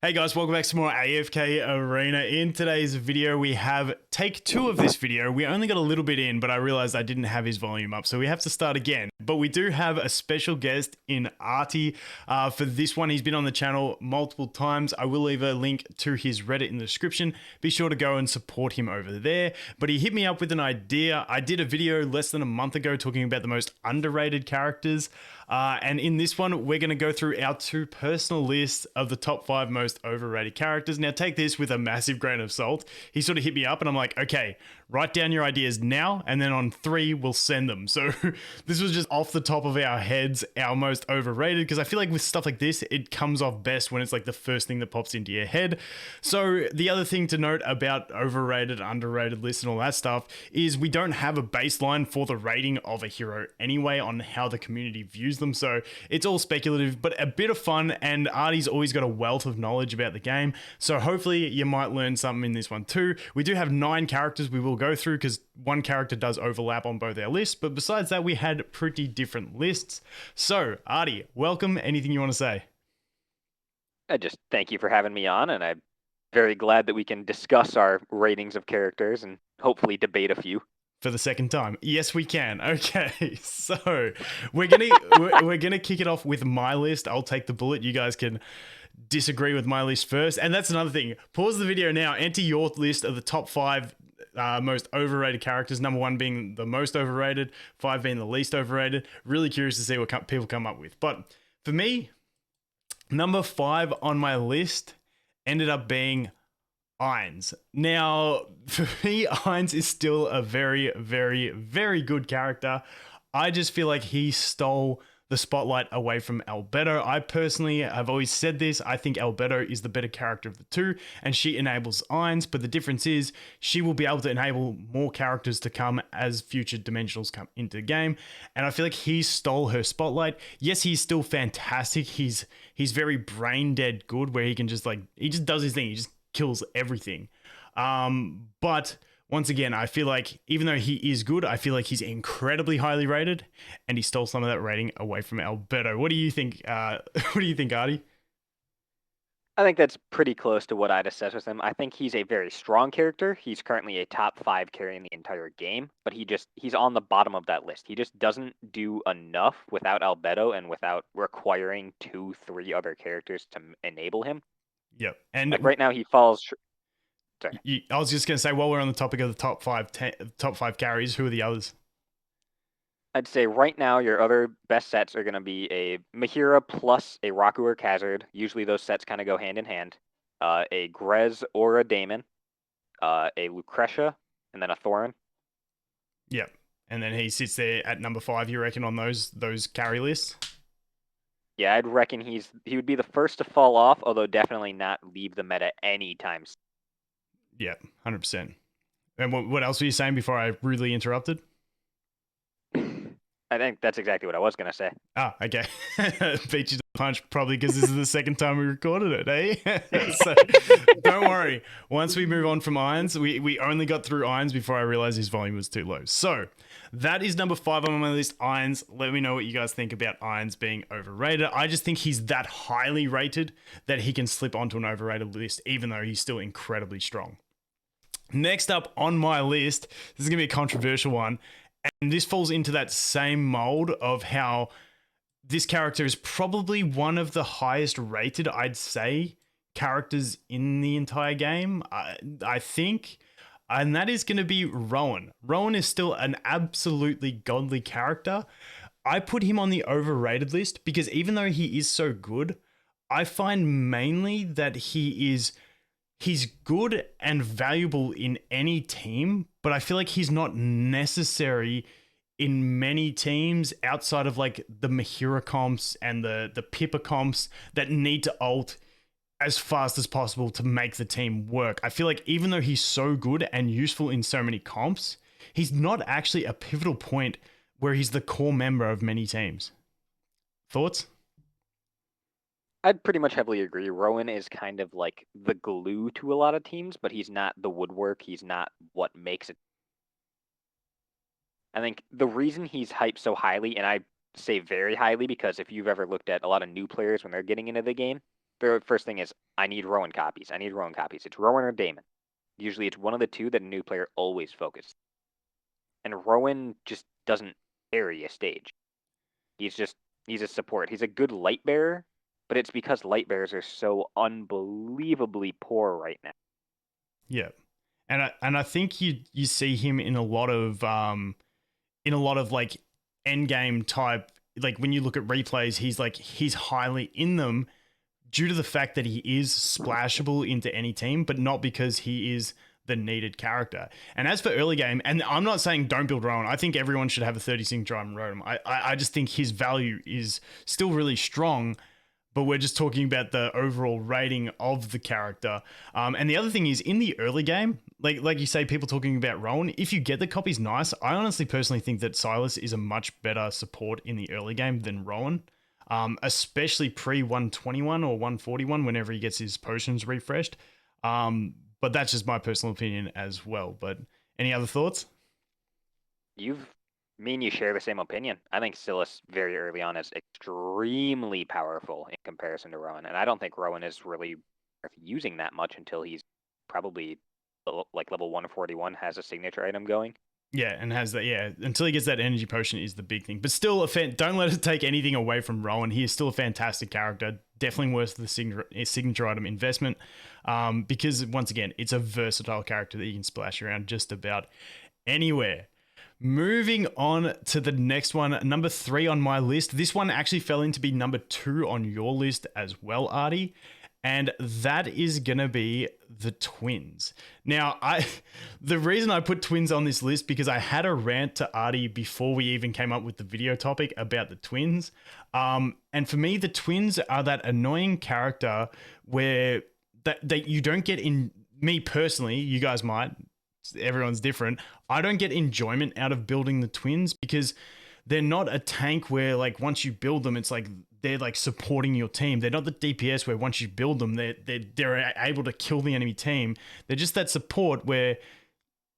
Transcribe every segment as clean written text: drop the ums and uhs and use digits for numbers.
Hey guys, welcome back to more AFK Arena. In today's video, we have take 2 of this video. We only got a little bit in, but I realized I didn't have his volume up, so we have to start again. But we do have a special guest in Arty. For this one, he's been on the channel multiple times. I will leave a link to his Reddit in the description. Be sure to go and support him over there. But he hit me up with an idea. I did a video less than a month ago talking about the most underrated characters. And in this one, we're going to go through our 2 personal lists of the top 5 most overrated characters. Now, take this with a massive grain of salt. He sort of hit me up and I'm like, okay, write down your ideas now, and then on 3, we'll send them. So this was just off the top of our heads, our most overrated, because I feel like with stuff like this, it comes off best when it's like the first thing that pops into your head. So the other thing to note about overrated, underrated lists and all that stuff is we don't have a baseline for the rating of a hero anyway on how the community views them. So it's all speculative, but a bit of fun, and Arty's always got a wealth of knowledge about the game. So hopefully you might learn something in this one too. We do have 9 characters we will go through because one character does overlap on both our lists, but besides that, we had pretty different lists. So Arty, welcome. Anything you want to say? I just thank you for having me on, and I'm very glad that we can discuss our ratings of characters and hopefully debate a few. For the second time. Yes, we can. Okay, so we're gonna kick it off with my list. I'll take the bullet. You guys can disagree with my list first, and that's another thing. Pause the video now. Enter your list of the top 5 most overrated characters. Number 1 being the most overrated, 5 being the least overrated. Really curious to see what people come up with. But for me, number 5 on my list ended up being Ainz. Now, for me, Ainz is still a very, very, very good character. I just feel like he stole the spotlight away from Albedo. I personally have always said this. I think Albedo is the better character of the 2, and she enables Ainz, but the difference is she will be able to enable more characters to come as future dimensionals come into the game, and I feel like he stole her spotlight. Yes, he's still fantastic. He's very brain dead good, where he can just he just does his thing. He just kills everything. But once again, I feel like even though he is good, I feel like he's incredibly highly rated, and he stole some of that rating away from Albedo. What do you think? What do you think, Arty? I think that's pretty close to what I'd assess with him. I think he's a very strong character. He's currently a top 5 carry in the entire game, but he's on the bottom of that list. He just doesn't do enough without Albedo and without requiring 2, 3 other characters to enable him. Yep. And like right now, he falls. Sorry. I was just going to say, while we're on the topic of the top 5 carries, who are the others? I'd say right now your other best sets are going to be a Mahira plus a Raku or Khazard. Usually those sets kind of go hand in hand. A Grez or a Daemon. A Lucretia, and then a Thorin. Yep. And then he sits there at number 5, you reckon, on those carry lists? Yeah, I'd reckon he would be the first to fall off, although definitely not leave the meta anytime soon. Yeah, 100%. And what else were you saying before I rudely interrupted? I think that's exactly what I was going to say. Ah, okay. Beat you to the punch, probably because this is the second time we recorded it, eh? So don't worry. Once we move on from Ainz, we only got through Ainz before I realized his volume was too low. So that is number 5 on my list, Ainz. Let me know what you guys think about Ainz being overrated. I just think he's that highly rated that he can slip onto an overrated list, even though he's still incredibly strong. Next up on my list, this is going to be a controversial one, and this falls into that same mold of how this character is probably one of the highest rated, I'd say, characters in the entire game, I think, and that is going to be Rowan. Rowan is still an absolutely godly character. I put him on the overrated list because even though he is so good, I find mainly that he's good and valuable in any team, but I feel like he's not necessary in many teams outside of like the Mahira comps and the Pippa comps that need to ult as fast as possible to make the team work. I feel like even though he's so good and useful in so many comps, he's not actually a pivotal point where he's the core member of many teams. Thoughts? I'd pretty much heavily agree. Rowan is kind of like the glue to a lot of teams, but he's not the woodwork. He's not what makes it. I think the reason he's hyped so highly, and I say very highly because if you've ever looked at a lot of new players when they're getting into the game, their first thing is, I need Rowan copies. I need Rowan copies. It's Rowan or Damon. Usually it's one of the two that a new player always focuses. And Rowan just doesn't carry a stage. He's a support. He's a good light bearer, but it's because light bearers are so unbelievably poor right now. Yeah. And I think you see him in a lot of like end game type, like when you look at replays, he's highly in them due to the fact that he is splashable into any team, but not because he is the needed character. And as for early game, and I'm not saying don't build Rowan, I think everyone should have a 30 sync drive and Rowan. I just think his value is still really strong, but we're just talking about the overall rating of the character. And the other thing is, in the early game, like you say, people talking about Rowan, if you get the copies nice, I honestly personally think that Silas is a much better support in the early game than Rowan, especially pre-121 or 141 whenever he gets his potions refreshed. But that's just my personal opinion as well. But any other thoughts? Me and you share the same opinion. I think Silas very early on is extremely powerful in comparison to Rowan, and I don't think Rowan is really worth using that much until he's probably like level 141 has a signature item going. Yeah, and has that, yeah, until he gets that energy potion is the big thing. But still, don't let it take anything away from Rowan. He is still a fantastic character. Definitely worth the signature item investment, because, once again, it's a versatile character that you can splash around just about anywhere. Moving on to the next one, number 3 on my list. This one actually fell in to be number 2 on your list as well, Arty. And that is going to be the twins. Now, the reason I put twins on this list, because I had a rant to Arty before we even came up with the video topic about the twins. And for me, the twins are that annoying character where that you don't get in. Me personally, you guys might. Everyone's different. I don't get enjoyment out of building the twins because they're not a tank where, like, once you build them, it's like they're like supporting your team. They're not the DPS where once you build them, they're able to kill the enemy team. They're just that support where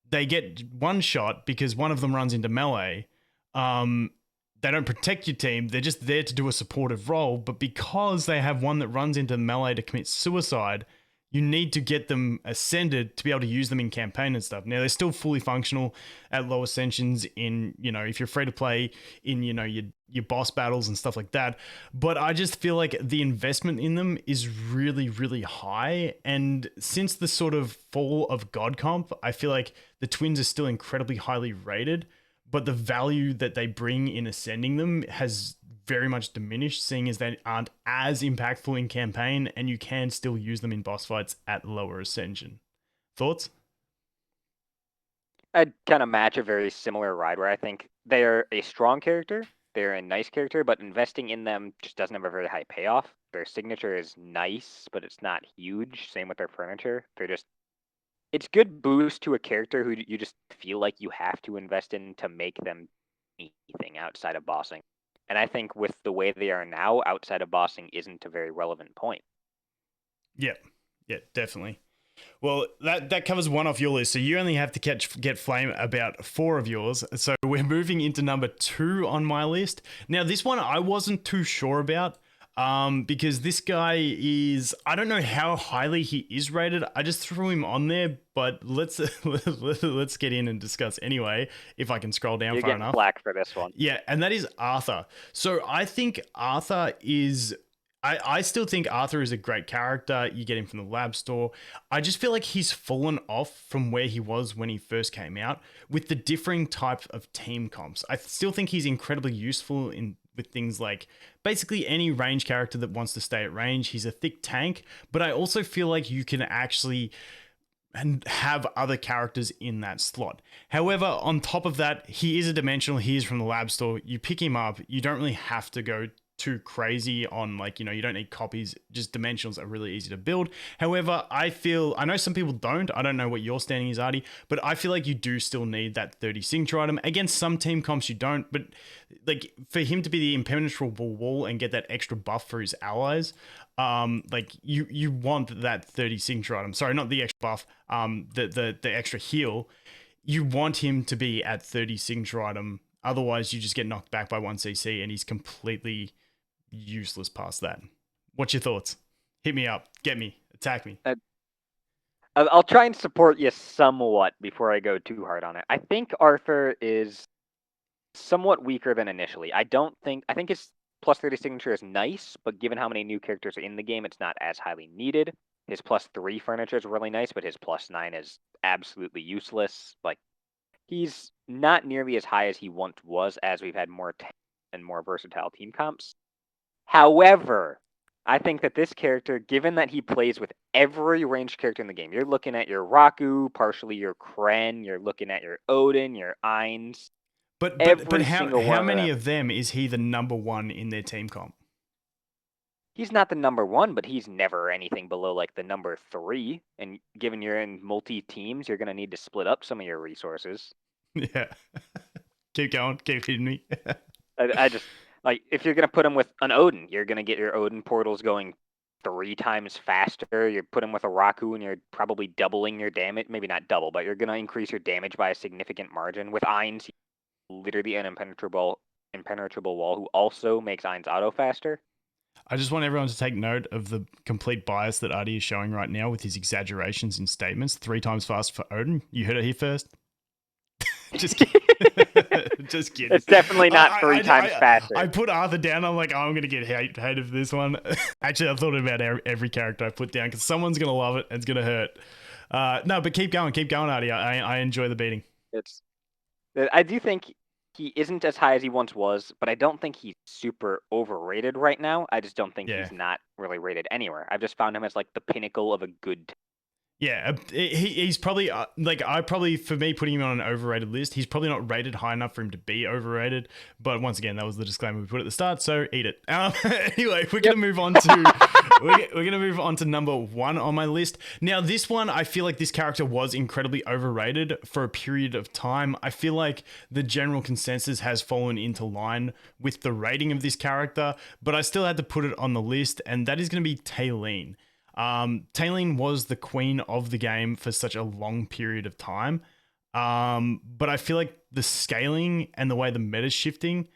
they get one shot because one of them runs into melee. They don't protect your team. They're just there to do a supportive role. But because they have one that runs into melee to commit suicide, you need to get them ascended to be able to use them in campaign and stuff. Now, they're still fully functional at low ascensions in, if you're free to play in, your boss battles and stuff like that. But I just feel like the investment in them is really, really high. And since the sort of fall of God Comp, I feel like the twins are still incredibly highly rated, but the value that they bring in ascending them has very much diminished, seeing as they aren't as impactful in campaign, and you can still use them in boss fights at lower ascension. Thoughts? I'd kind of match a very similar ride where I think they are a strong character, they're a nice character, but investing in them just doesn't have a very high payoff. Their signature is nice, but it's not huge. Same with their furniture. It's good boost to a character who you just feel like you have to invest in to make them anything outside of bossing. And I think with the way they are now, outside of bossing isn't a very relevant point. Yeah, definitely. Well, that covers one off your list. So you only have to get flame about 4 of yours. So we're moving into number 2 on my list. Now, this one I wasn't too sure about. Because this guy is, I don't know how highly he is rated. I just threw him on there, but let's get in and discuss anyway, if I can scroll down far enough. You're getting flack for this one. Yeah, and that is Arthur. So I think Arthur is, I still think Arthur is a great character. You get him from the lab store. I just feel like he's fallen off from where he was when he first came out with the differing type of team comps. I still think he's incredibly useful with things like basically any range character that wants to stay at range. He's a thick tank, but I also feel like you can actually have other characters in that slot. However, on top of that, he is a dimensional. He is from the lab store. You pick him up. You don't really have to go too crazy on, like, you don't need copies. Just dimensionals are really easy to build. However, I know some people don't. I don't know what your standing is, Arty, but I feel like you do still need that 30 signature item. Against some team comps you don't, but like for him to be the impenetrable wall and get that extra buff for his allies, like you want that 30 signature item. Sorry, not the extra buff, the extra heal. You want him to be at 30 signature item. Otherwise, you just get knocked back by 1 CC and he's completely useless past that. What's your thoughts? Hit me up. Get me. Attack me. I'll try and support you somewhat before I go too hard on it. I think Arthur is somewhat weaker than initially. I think his +30 signature is nice, but given how many new characters are in the game, it's not as highly needed. His +3 furniture is really nice, but his +9 is absolutely useless. Like, he's not nearly as high as he once was as we've had more and more versatile team comps. However, I think that this character, given that he plays with every ranged character in the game, you're looking at your Raku, partially your Kren, you're looking at your Odin, your Ainz. But Every how single one of many them. of them is he the number one in their team comp? He's not the number one, but he's never anything below like the number 3. And given you're in multi teams, you're gonna need to split up some of your resources. Yeah. Keep going. Keep hitting me. I just like if you're gonna put him with an Odin, you're gonna get your Odin portals going 3 times faster. You put him with a Raku, and you're probably doubling your damage. Maybe not double, but you're gonna increase your damage by a significant margin. With Ainz, literally an impenetrable wall who also makes Ainz auto faster. I just want everyone to take note of the complete bias that Arty is showing right now with his exaggerations in statements. 3 times faster for Odin. You heard it here first. Just kidding. Just kidding. It's definitely not 3 times faster. I put Arthur down. I'm like, oh, I'm going to get hate for this one. Actually, I thought about every character I put down because someone's going to love it and it's going to hurt. No, but keep going, Arty. I enjoy the beating. I do think he isn't as high as he once was, but I don't think he's super overrated right now. I just don't think he's not really rated anywhere. I've just found him as like the pinnacle of a good. Yeah, he's probably for me putting him on an overrated list. He's probably not rated high enough for him to be overrated. But once again, that was the disclaimer we put at the start. So eat it. Anyway, we're gonna move on to we're gonna move on to number 1 on my list. Now, this one, I feel like this character was incredibly overrated for a period of time. I feel like the general consensus has fallen into line with the rating of this character, but I still had to put it on the list, and that is gonna be Taylin. Taylin was the queen of the game for such a long period of time. But I feel like the scaling and the way the meta's shifting,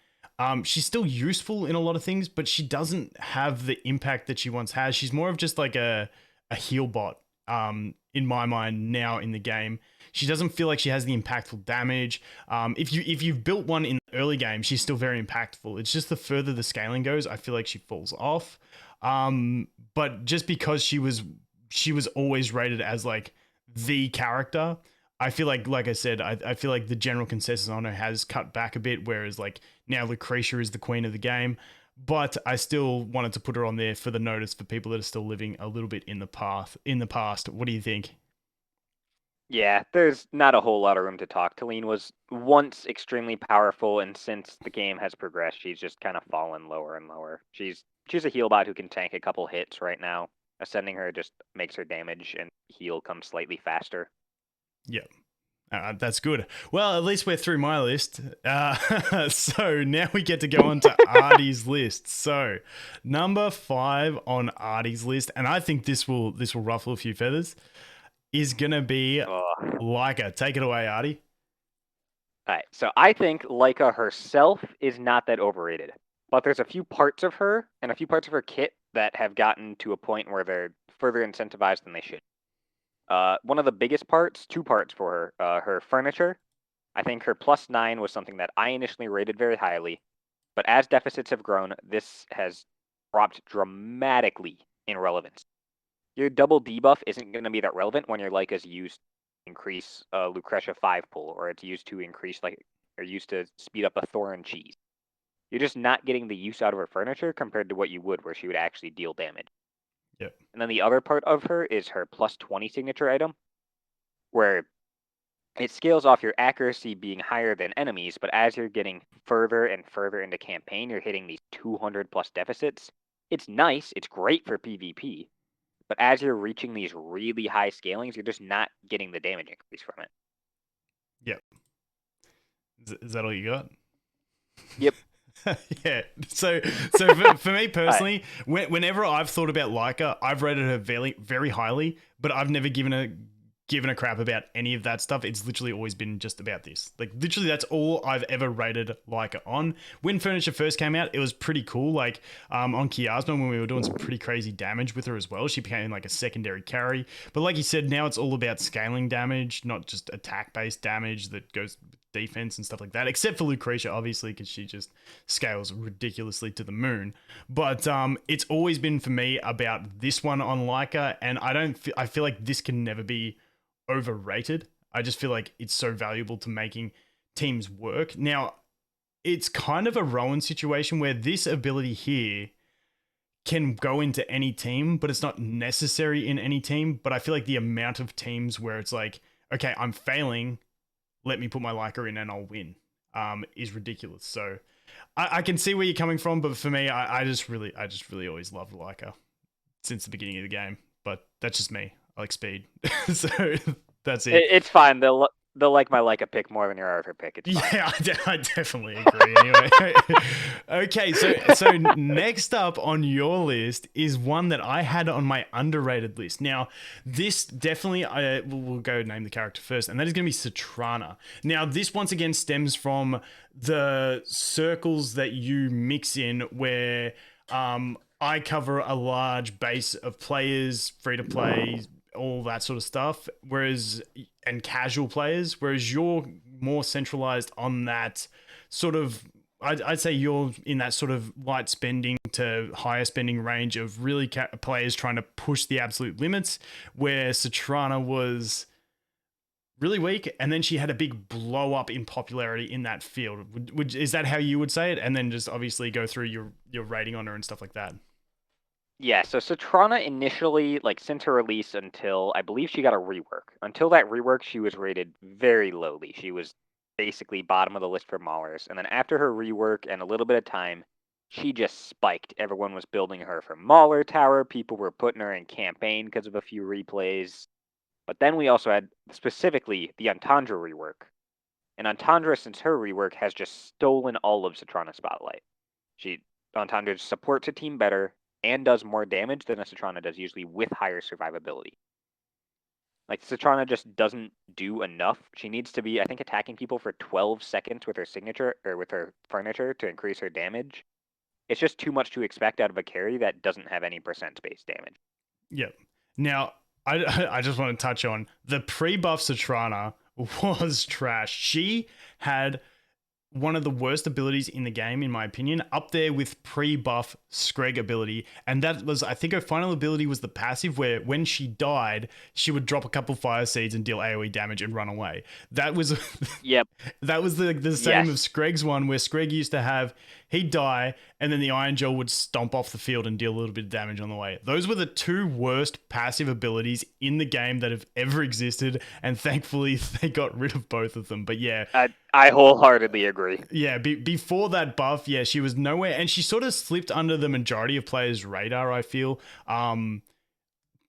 she's still useful in a lot of things, but she doesn't have the impact that she once has. She's more of just like a heal bot, in my mind now in the game. She doesn't feel like she has the impactful damage. If you've built one in the early game, she's still very impactful. It's just the further the scaling goes, I feel like she falls off. But just because she was always rated as like the character, I feel like I said, I feel like the general consensus on her has cut back a bit, whereas like now Lucretia is the queen of the game. But I still wanted to put her on there for the notice for people that are still living a little bit in the past. What do you think? Yeah, there's not a whole lot of room to talk. Taylin was once extremely powerful, and since the game has progressed, she's just kind of fallen lower and lower. She's a heal bot who can tank a couple hits right now. Ascending her just makes her damage and heal come slightly faster. Yep. That's good. Well, at least we're through my list. So now we get to go on to Arty's list. So number 5 on Arty's list, and I think this will ruffle a few feathers, is gonna be Leica. Take it away, Arty. All right, so I think Leica herself is not that overrated, but there's a few parts of her and a few parts of her kit that have gotten to a point where they're further incentivized than they should. One of the biggest parts, 2 parts for her, her furniture. I think her +9 was something that I initially rated very highly, but as deficits have grown, this has dropped dramatically in relevance. Your double debuff isn't going to be that relevant when your Leica's used to increase Lucretia 5 pull, or it's used to increase or used to speed up a Thor and cheese. You're just not getting the use out of her furniture compared to what you would where she would actually deal damage. Yep. And then the other part of her is her +20 signature item, where it scales off your accuracy being higher than enemies, but as you're getting further and further into campaign, you're hitting these 200+ deficits. It's nice, it's great for PvP, but as you're reaching these really high scalings, you're just not getting the damage increase from it. Yep. Is that all you got? Yep. Yeah. So for me personally, whenever I've thought about Leica, I've rated her very, very highly, but I've never given given a crap about any of that stuff. It's literally always been just about this. Like, literally, that's all I've ever rated Leica on. When Furniture first came out, it was pretty cool. Like, on Chiasma, when we were doing some pretty crazy damage with her as well, she became like a secondary carry. But like you said, now it's all about scaling damage, not just attack-based damage that goes defense and stuff like that, except for Lucretia, obviously, because she just scales ridiculously to the moon. But it's always been for me about this one on Leica, and I feel like this can never be overrated. I just feel like it's so valuable to making teams work. Now, it's kind of a Rowan situation where this ability here can go into any team, but it's not necessary in any team. But I feel like the amount of teams where it's like, okay, I'm failing, let me put my Leica in and I'll win, is ridiculous. So I can see where you're coming from, but for me, I just really always loved Leica since the beginning of the game. But that's just me. I like speed. So that's it. It's fine. They'll like my Leica pick more than your Arthur pick. It's fine. Yeah, I definitely agree. Anyway, okay, so next up on your list is one that I had on my underrated list. Now, this definitely, we'll go name the character first, and that is going to be Sotrana. Now, this once again stems from the circles that you mix in, where I cover a large base of players, free to play, all that sort of stuff, and casual players, whereas you're more centralized on that sort of, I'd say you're in that sort of light spending to higher spending range of really players trying to push the absolute limits, where Sotrana was really weak, and then she had a big blow up in popularity in that field. Is that how you would say it? And then just obviously go through your rating on her and stuff like that. Yeah, so Sotrana initially, like since her release until I believe she got a rework. Until that rework, she was rated very lowly. She was basically bottom of the list for Maulers. And then after her rework and a little bit of time, she just spiked. Everyone was building her for Mauler Tower. People were putting her in campaign because of a few replays. But then we also had specifically the Entendre rework. And Entendre, since her rework, has just stolen all of Sotrana's spotlight. Entendre supports a team better and does more damage than a Sotrana does usually with higher survivability. Like, Sotrana just doesn't do enough. She needs to be, I think, attacking people for 12 seconds with her signature, or with her furniture to increase her damage. It's just too much to expect out of a carry that doesn't have any percent-based damage. Yep. Now, I just want to touch on the pre-buff Sotrana was trash. She had one of the worst abilities in the game, in my opinion, up there with pre-buff Screg ability. And that was, I think her final ability was the passive, where when she died, she would drop a couple fire seeds and deal AoE damage and run away. That was Yep. that was the same of Screg's one, where Screg used to have, he'd die, and then the Iron Jaw would stomp off the field and deal a little bit of damage on the way. Those were the two worst passive abilities in the game that have ever existed, and thankfully they got rid of both of them. But yeah, I wholeheartally agree. yeah, before that buff, yeah, she was nowhere, and she sort of slipped under the majority of players' radar, I feel,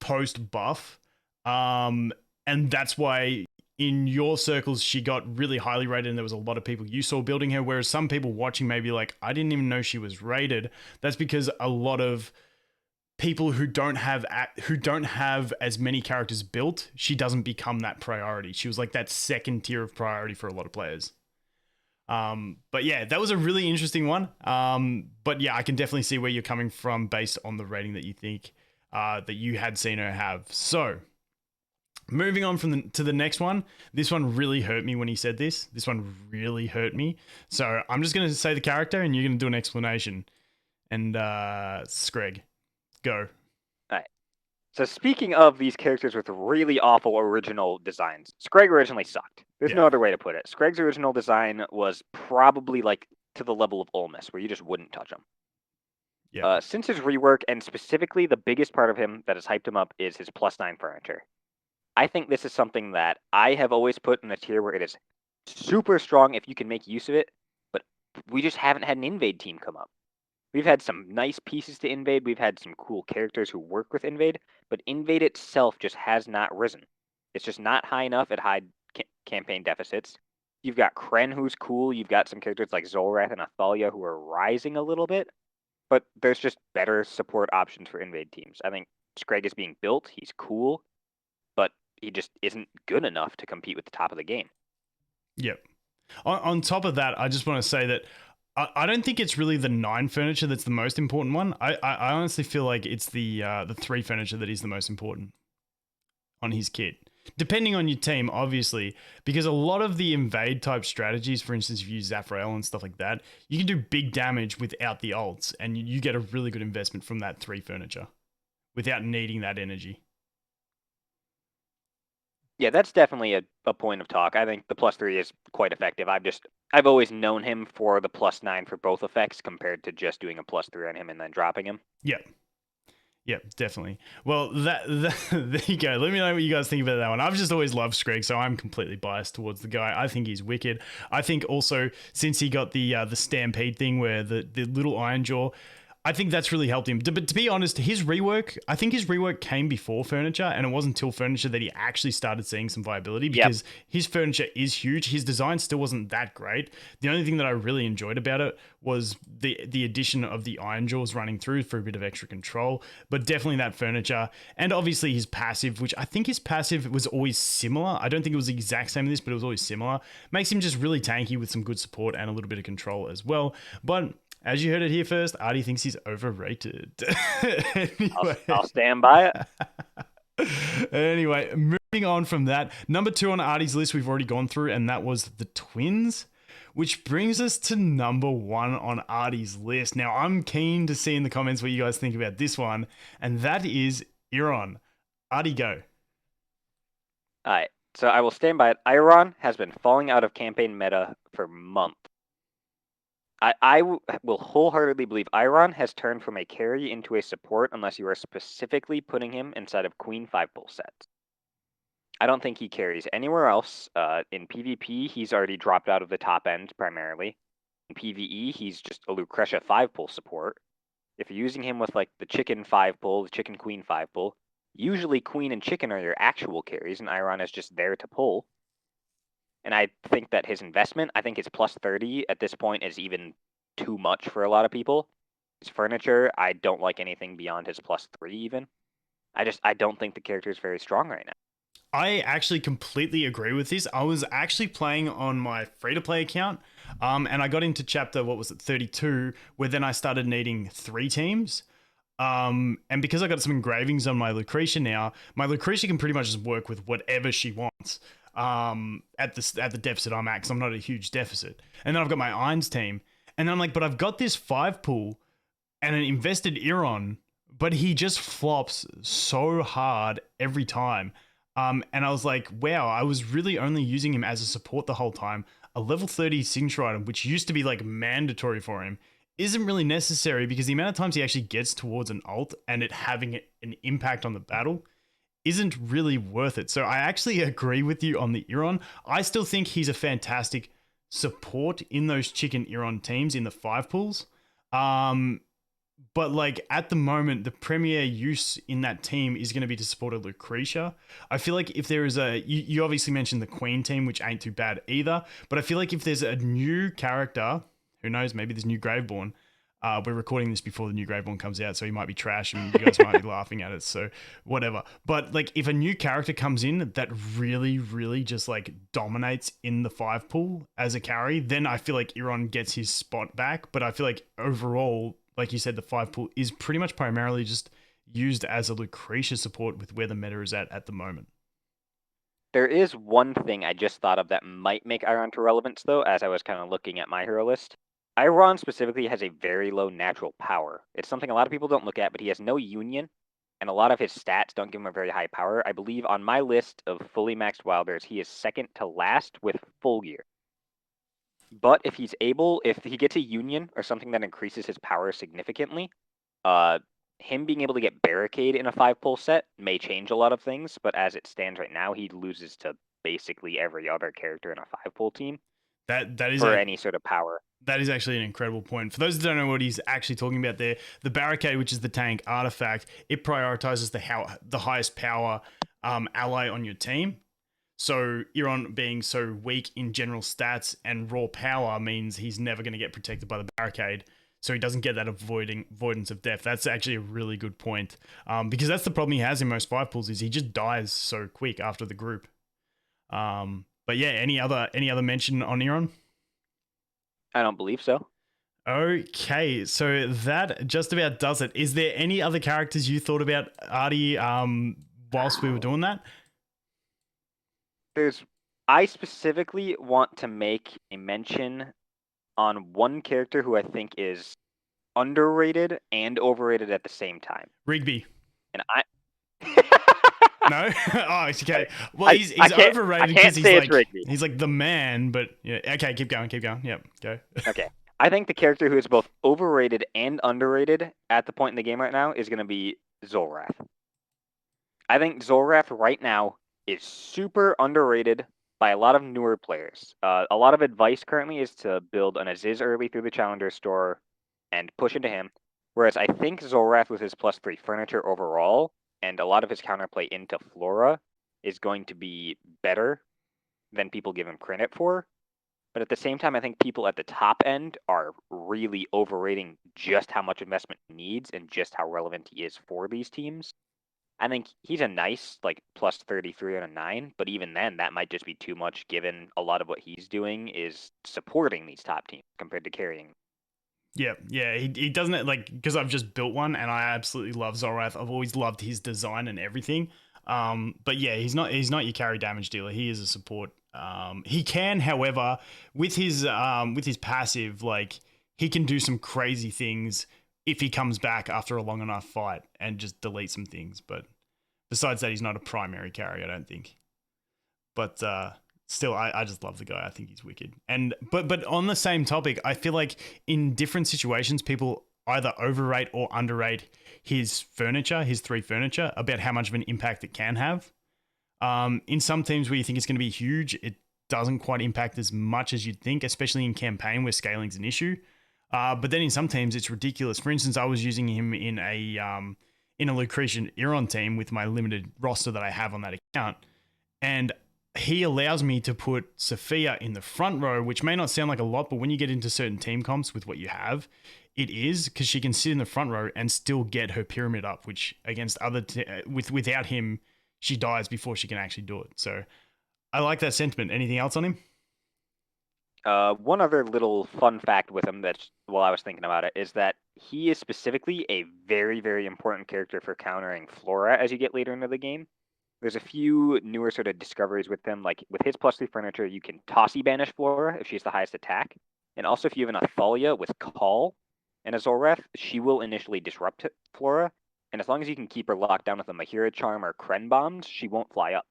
post buff, and that's why in your circles she got really highly rated, and there was a lot of people you saw building her, whereas some people watching may be like, I didn't even know she was rated. That's because a lot of people who don't have as many characters built, she doesn't become that priority. She was like that second tier of priority for a lot of players. But yeah, that was a really interesting one. But yeah, I can definitely see where you're coming from based on the rating that you think that you had seen her have. So moving on to the next one. This one really hurt me when he said this. This one really hurt me. So I'm just going to say the character and you're going to do an explanation. And Screg, go. All right. So speaking of these characters with really awful original designs, Screg originally sucked. There's no other way to put it. Screg's original design was probably like to the level of Ulmus, where you just wouldn't touch him. Yeah. Since his rework, and specifically the biggest part of him that has hyped him up, is his +9 furniture. I think this is something that I have always put in a tier where it is super strong if you can make use of it, but we just haven't had an invade team come up. We've had some nice pieces to invade. We've had some cool characters who work with invade, but invade itself just has not risen. It's just not high enough at high campaign deficits. You've got Kren, who's cool. You've got some characters like ZOROTH and Athalia who are rising a little bit, but there's just better support options for invade teams. I think Screg is being built. He's cool, but he just isn't good enough to compete with the top of the game. Yep. On top of that, I just want to say that I don't think it's really the 9 furniture that's the most important one. I honestly feel like it's the 3 furniture that is the most important on his kit. Depending on your team, obviously, because a lot of the invade type strategies, for instance, if you use Zafrael and stuff like that, you can do big damage without the ults, and you get a really good investment from that 3 furniture without needing that energy. Yeah, that's definitely a point of talk. I think the +3 is quite effective. I've always known him for the +9 for both effects compared to just doing a +3 on him and then dropping him. Yep. Yep, definitely. Well, there you go. Let me know what you guys think about that one. I've just always loved Screg, so I'm completely biased towards the guy. I think he's wicked. I think also since he got the Stampede thing where the little Iron Jaw, I think that's really helped him. But to be honest, I think his rework came before Furniture, and it wasn't until Furniture that he actually started seeing some viability because his Furniture is huge. His design still wasn't that great. The only thing that I really enjoyed about it was the addition of the Iron Jaws running through for a bit of extra control, but definitely that Furniture. And obviously his passive, which I think his passive was always similar. I don't think it was the exact same as this, but it was always similar. Makes him just really tanky with some good support and a little bit of control as well. But as you heard it here first, Arty thinks he's overrated. Anyway. I'll stand by it. Anyway, moving on from that, number 2 on Arty's list we've already gone through, and that was the Twins, which brings us to number 1 on Arty's list. Now, I'm keen to see in the comments what you guys think about this one, and that is Iron. Arty, go. All right, so I will stand by it. Iron has been falling out of campaign meta for months. I will wholeheartedly believe Iron has turned from a carry into a support unless you are specifically putting him inside of Queen 5-pull sets. I don't think he carries anywhere else. In PvP, he's already dropped out of the top end primarily. In PvE, he's just a Lucretia 5-pull support. If you're using him with like the Chicken 5-pull, the Chicken Queen 5-pull, usually Queen and Chicken are your actual carries, and Iron is just there to pull. And I think that his investment, I think his +30 at this point is even too much for a lot of people. His Furniture, I don't like anything beyond his +3 even. I don't think the character is very strong right now. I actually completely agree with this. I was actually playing on my free-to-play account, and I got into chapter, 32, where then I started needing 3 teams. And because I got some engravings on my Lucretia now, my Lucretia can pretty much just work with whatever she wants. At the deficit I'm at, because I'm not a huge deficit. And then I've got my Irons team, and then I'm like, but I've got this 5-pull and an invested Iron, but he just flops so hard every time. And I was like, wow, I was really only using him as a support the whole time. A level 30 signature item, which used to be like mandatory for him, isn't really necessary because the amount of times he actually gets towards an ult and it having an impact on the battle isn't really worth it. So I actually agree with you on the Iron. I still think he's a fantastic support in those Chicken Iron teams in the 5-pulls. But like at the moment, the premier use in that team is going to be to support a Lucretia. I feel like if there is you obviously mentioned the Queen team, which ain't too bad either. But I feel like if there's a new character, who knows, maybe there's new Graveborn. We're recording this before the new Graveborn comes out, so he might be trash and you guys might be laughing at it, so whatever. But like if a new character comes in that really, really just like dominates in the 5-pull as a carry, then I feel like Iron gets his spot back. But I feel like overall, like you said, the 5-pull is pretty much primarily just used as a Lucretia support with where the meta is at the moment. There is one thing I just thought of that might make Iron to relevance, though, as I was kind of looking at my hero list. Iron specifically has a very low natural power. It's something a lot of people don't look at, but he has no union, and a lot of his stats don't give him a very high power. I believe on my list of fully maxed Wild Bears, he is second to last with full gear. But if he gets a union or something that increases his power significantly, him being able to get Barricade in a 5-pull set may change a lot of things, but as it stands right now, he loses to basically every other character in a 5-pull team. That is for any sort of power. That is actually an incredible point. For those that don't know what he's actually talking about there, the Barricade, which is the tank artifact, it prioritizes the highest power ally on your team. So Iron being so weak in general stats and raw power means he's never going to get protected by the Barricade. so he doesn't get that avoidance of death. That's actually a really good point, because that's the problem he has in most 5 pools is he just dies so quick after the group. But yeah, any other mention on Iran? I don't believe so. Okay, so that just about does it. Is there any other characters you thought about, Arty, whilst we were doing that? I specifically want to make a mention on one character who I think is underrated and overrated at the same time. Rigby. And I No? Oh, okay. Well, I he's can't, overrated because Rigby. he's like the man, but yeah. Okay, keep going. Yep, go. Okay. I think the character who is both overrated and underrated at the point in the game right now is going to be ZOROTH. I think ZOROTH right now is super underrated by a lot of newer players. A lot of advice currently is to build an Aziz early through the Challenger store and push into him. Whereas I think ZOROTH with his +3 furniture overall and a lot of his counterplay into Flora is going to be better than people give him credit for. But at the same time, I think people at the top end are really overrating just how much investment he needs and just how relevant he is for these teams. I think he's a nice like +33 on a 9, but even then, that might just be too much given a lot of what he's doing is supporting these top teams compared to carrying. Yeah, he doesn't like because I've just built one and I absolutely love ZOROTH. I've always loved his design and everything. But yeah, he's not your carry damage dealer. He is a support. He can, however, with his passive, like he can do some crazy things if he comes back after a long enough fight and just delete some things. But besides that, he's not a primary carry, I don't think. But still, I just love the guy. I think he's wicked. And but on the same topic, I feel like in different situations, people either overrate or underrate his furniture, his 3 furniture, about how much of an impact it can have. In some teams where you think it's going to be huge, it doesn't quite impact as much as you'd think, especially in campaign where scaling's an issue. But then in some teams, it's ridiculous. For instance, I was using him in a lucretia Iran team with my limited roster that I have on that account, and he allows me to put Sophia in the front row, which may not sound like a lot, but when you get into certain team comps with what you have, it is, because she can sit in the front row and still get her pyramid up, which against without him, she dies before she can actually do it. So I like that sentiment. Anything else on him? One other little fun fact with him that while I was thinking about it is that he is specifically a very, very important character for countering Flora as you get later into the game. There's a few newer sort of discoveries with him, like with his +3 furniture, you can tossy banish Flora if she's the highest attack. And also if you have an Athalia with Call and a ZOROTH, she will initially disrupt Flora. And as long as you can keep her locked down with a Mahira Charm or Kren Bombs, she won't fly up.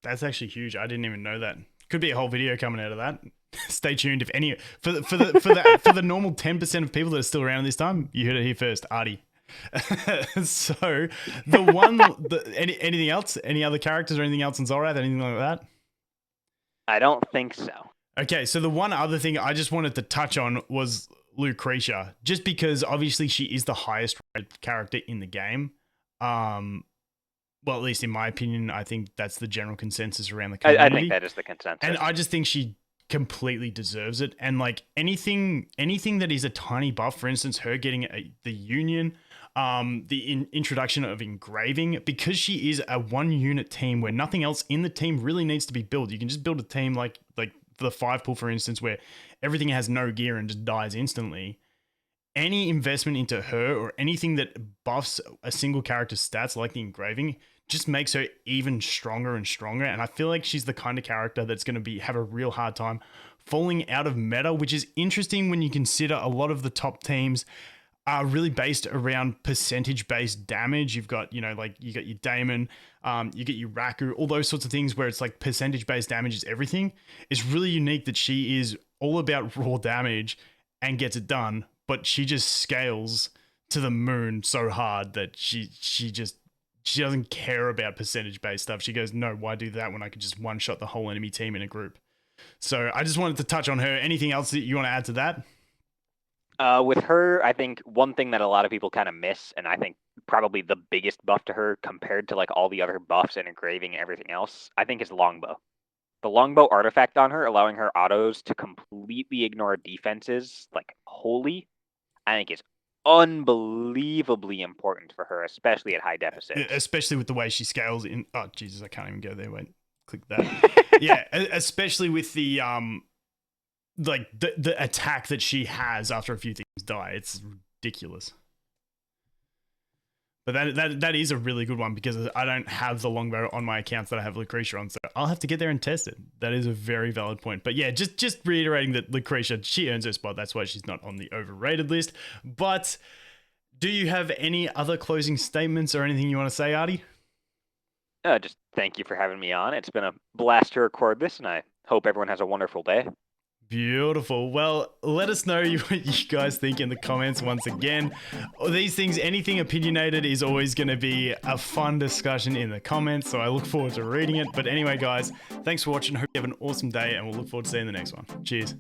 That's actually huge. I didn't even know that. Could be a whole video coming out of that. Stay tuned. If any for the normal 10% of people that are still around this time, you heard it here first, Arty. So anything else? Any other characters or anything else in ZOROTH? Anything like that? I don't think so. Okay, so the one other thing I just wanted to touch on was Lucretia, just because obviously she is the highest rated character in the game. Well, at least in my opinion, I think that's the general consensus around the community. I think that is the consensus. And I just think she completely deserves it. And like anything that is a tiny buff, for instance, her getting the union, the introduction of engraving, because she is a 1-unit team where nothing else in the team really needs to be built. You can just build a team like the 5 pool, for instance, where everything has no gear and just dies instantly. Any investment into her or anything that buffs a single character's stats, like the engraving, just makes her even stronger and stronger. And I feel like she's the kind of character that's going to have a real hard time falling out of meta, which is interesting when you consider a lot of the top teams are really based around percentage-based damage. You've got, you got your Damon, you get your Raku, all those sorts of things where it's like percentage-based damage is everything. It's really unique that she is all about raw damage and gets it done, but she just scales to the moon so hard that she doesn't care about percentage-based stuff. She goes, no, why do that when I could just one-shot the whole enemy team in a group? So I just wanted to touch on her. Anything else that you want to add to that? With her, I think one thing that a lot of people kind of miss, and I think probably the biggest buff to her compared to like all the other buffs and engraving and everything else, I think is longbow. The longbow artifact on her, allowing her autos to completely ignore defenses like wholly, I think is unbelievably important for her, especially at high deficits. Especially with the way she scales in. Oh Jesus, I can't even go there. Wait, click that. Yeah, especially with the like the attack that she has after a few things die. It's ridiculous. But that is a really good one because I don't have the longbow on my accounts that I have Lucretia on, so I'll have to get there and test it. That is a very valid point. But yeah, just reiterating that Lucretia, she earns her spot. That's why she's not on the overrated list. But do you have any other closing statements or anything you want to say, Arty? Just thank you for having me on. It's been a blast to record this, and I hope everyone has a wonderful day. Beautiful. Well, let us know what you guys think in the comments once again. These things, anything opinionated is always going to be a fun discussion in the comments, so I look forward to reading it. But anyway, guys, thanks for watching. Hope you have an awesome day, and we'll look forward to seeing the next one. Cheers.